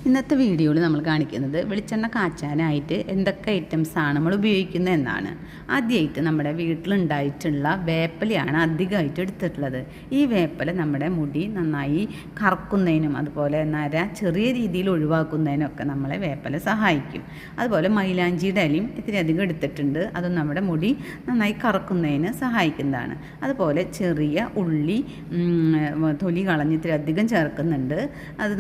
ഇന്നത്തെ വീഡിയോയിൽ നമ്മൾ കാണിക്കുന്നത് വെളിച്ചെണ്ണ കാച്ചാനായിട്ട് എന്തൊക്കെ ഐറ്റംസാണ് നമ്മൾ ഉപയോഗിക്കുന്നത് എന്നാണ്. ആദ്യമായിട്ട് നമ്മുടെ വീട്ടിലുണ്ടായിട്ടുള്ള വേപ്പിലയാണ് അധികമായിട്ട് എടുത്തിട്ടുള്ളത്. ഈ വേപ്പില നമ്മുടെ മുടി നന്നായി കറക്കുന്നതിനും അതുപോലെ നര ചെറിയ രീതിയിൽ ഒഴിവാക്കുന്നതിനൊക്കെ നമ്മളെ വേപ്പില സഹായിക്കും. അതുപോലെ മൈലാഞ്ചിയുടെ ഇലയും ഇത്തിരി അധികം എടുത്തിട്ടുണ്ട്, അതും നമ്മുടെ മുടി നന്നായി കറക്കുന്നതിന് സഹായിക്കുന്നതാണ്. അതുപോലെ ചെറിയ ഉള്ളി തൊലി കളഞ്ഞ് ഇത്തിരി അധികം ചേർക്കുന്നുണ്ട്. അത്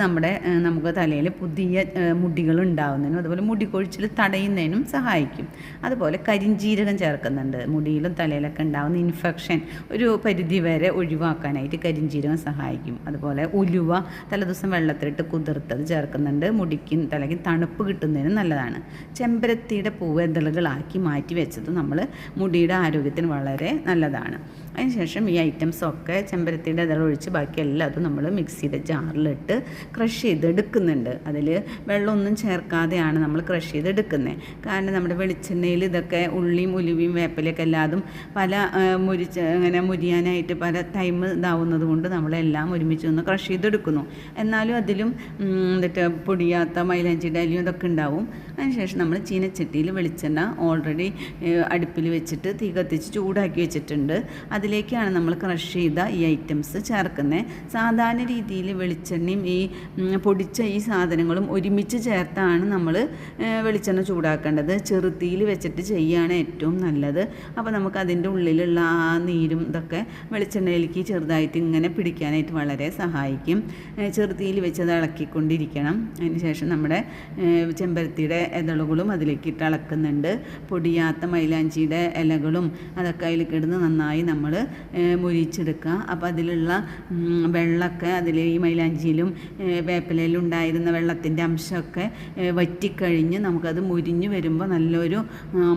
നമുക്ക് തലയിൽ പുതിയ മുടികൾ ഉണ്ടാകുന്നതിനും അതുപോലെ മുടി കൊഴിച്ചിൽ തടയുന്നതിനും സഹായിക്കും. അതുപോലെ കരിഞ്ജീരകം ചേർക്കുന്നുണ്ട്. മുടിയിലും തലയിലൊക്കെ ഉണ്ടാകുന്ന ഇൻഫെക്ഷൻ ഒരു പരിധി വരെ ഒഴിവാക്കാനായിട്ട് കരിഞ്ജീരകം സഹായിക്കും. അതുപോലെ ഉലുവ തലേദിവസം വെള്ളത്തിലിട്ട് കുതിർത്തത് ചേർക്കുന്നുണ്ട്. മുടിക്കും തലയ്ക്കും തണുപ്പ് കിട്ടുന്നതിനും നല്ലതാണ്. ചെമ്പരത്തിയുടെ പൂവ് ഇതളുകളാക്കി മാറ്റി വെച്ചത് നമ്മൾ മുടിയുടെ ആരോഗ്യത്തിന് വളരെ നല്ലതാണ്. അതിനുശേഷം ഈ ഐറ്റംസൊക്കെ ചെമ്പരത്തിയുടെ ഇതൾ ഒഴിച്ച് ബാക്കി എല്ലാതും നമ്മൾ മിക്സിയുടെ ജാറിലിട്ട് ക്രഷ് ചെയ്തെടുക്കുന്നുണ്ട്. അതിൽ വെള്ളമൊന്നും ചേർക്കാതെയാണ് നമ്മൾ ക്രഷ് ചെയ്തെടുക്കുന്നത്. കാരണം നമ്മുടെ വെളിച്ചെണ്ണയിൽ ഇതൊക്കെ ഉള്ളിയും ഉലുവയും വേപ്പിലയൊക്കെ എല്ലാതും പല അങ്ങനെ മുരിയാനായിട്ട് പല ടൈം ഇതാവുന്നത് കൊണ്ട് നമ്മളെല്ലാം ഒരുമിച്ച് ഒന്ന് ക്രഷ് ചെയ്തെടുക്കുന്നു. എന്നാലും അതിലും പൊടിയാത്ത മൈലാഞ്ചിയുടെ ഇലയും ഇതൊക്കെ ഉണ്ടാവും. അതിനുശേഷം നമ്മൾ ചീനച്ചട്ടിയിൽ വെളിച്ചെണ്ണ ഓൾറെഡി അടുപ്പിൽ വെച്ചിട്ട് തീ കത്തിച്ച് ചൂടാക്കി വെച്ചിട്ടുണ്ട്. അതിലേക്കാണ് നമ്മൾ ക്രഷ് ചെയ്ത ഈ ഐറ്റംസ് ചേർക്കുന്നത്. സാധാരണ രീതിയിൽ വെളിച്ചെണ്ണയും ഈ പൊടിച്ച ഈ സാധനങ്ങളും ഒരുമിച്ച് ചേർത്താണ് നമ്മൾ വെളിച്ചെണ്ണ ചൂടാക്കേണ്ടത്. ചെറുതീയിൽ വെച്ചിട്ട് ചെയ്യുകയാണ് ഏറ്റവും നല്ലത്. അപ്പോൾ നമുക്ക് അതിൻ്റെ ഉള്ളിലുള്ള ആ നീരും ഇതൊക്കെ വെളിച്ചെണ്ണയിലേക്ക് ചെറുതായിട്ട് ഇങ്ങനെ പിടിക്കാനായിട്ട് വളരെ സഹായിക്കും. ചെറുതീയിൽ വെച്ചത് ഇളക്കിക്കൊണ്ടിരിക്കണം. അതിന് ശേഷം നമ്മുടെ ചെമ്പരത്തിയുടെ ഇതളുകളും അതിലേക്ക് ഇട്ട് ഇളക്കുന്നുണ്ട്. പൊടിയാത്ത മൈലാഞ്ചിയുടെ ഇലകളും അതൊക്കെ അതിലേക്ക് ഇടുന്ന് നന്നായി നമ്മൾ മുരിച്ചെടുക്കുക. അപ്പോൾ അതിലുള്ള വെള്ളമൊക്കെ ഈ മൈലാഞ്ചിയിലും വേപ്പിലയിലും ഉണ്ടായിരുന്ന വെള്ളത്തിൻ്റെ അംശമൊക്കെ വറ്റിക്കഴിഞ്ഞ് നമുക്കത് മുരിഞ്ഞ് വരുമ്പോൾ നല്ലൊരു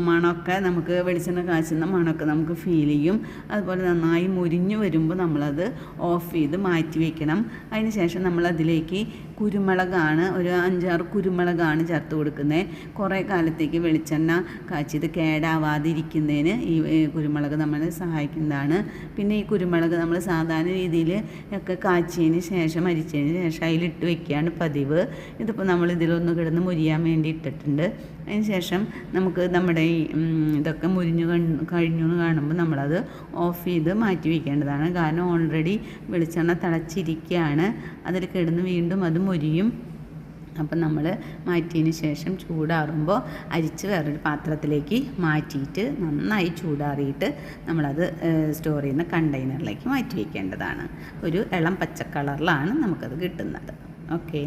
മണമൊക്കെ നമുക്ക് വെളിച്ചെണ്ണ കാച്ചുന്ന മണമൊക്കെ നമുക്ക് ഫീൽ ചെയ്യും. അതുപോലെ നന്നായി മുരിഞ്ഞ് വരുമ്പോൾ നമ്മളത് ഓഫ് ചെയ്ത് മാറ്റി വയ്ക്കണം. അതിന് ശേഷം നമ്മളതിലേക്ക് കുരുമുളകാണ് ഒരു 5-6 കുരുമുളകാണ് ചേർത്ത് കൊടുക്കുന്നത്. കുറേ കാലത്തേക്ക് വെളിച്ചെണ്ണ കാച്ചിയത് കേടാവാതിരിക്കുന്നതിന് ഈ കുരുമുളക് നമ്മളെ സഹായിക്കുന്നതാണ്. പിന്നെ ഈ കുരുമുളക് നമ്മൾ സാധാരണ രീതിയിൽ ഒക്കെ കാച്ചിയതിന് ശേഷം അരിച്ചതിന് ശേഷം അതിലിട്ട് വെക്കുകയാണ് പതിവ്. ഇതിപ്പോൾ നമ്മൾ ഇതിലൊന്ന് കിടന്ന് മുരിയാൻ വേണ്ടി ഇട്ടിട്ടുണ്ട്. അതിന് ശേഷം നമുക്ക് നമ്മുടെ ഈ ഇതൊക്കെ മുരിഞ്ഞു കഴിഞ്ഞു എന്ന് കാണുമ്പോൾ നമ്മളത് ഓഫ് ചെയ്ത് മാറ്റി വയ്ക്കേണ്ടതാണ്. കാരണം ഓൾറെഡി വെളിച്ചെണ്ണ തിളച്ചിരിക്കുകയാണ്. അതിൽ കിടന്ന് വീണ്ടും അത് മുരിയും. അപ്പം നമ്മൾ മാറ്റിയതിന് ശേഷം ചൂടാറുമ്പോൾ അരിച്ച് വേറൊരു പാത്രത്തിലേക്ക് മാറ്റിയിട്ട് നന്നായി ചൂടാറിയിട്ട് നമ്മളത് സ്റ്റോർ ചെയ്യുന്ന കണ്ടെയ്നറിലേക്ക് മാറ്റി വയ്ക്കേണ്ടതാണ്. ഒരു ഇളം പച്ച കളറിലാണ് നമുക്കത് കിട്ടുന്നത്. ഓക്കെ.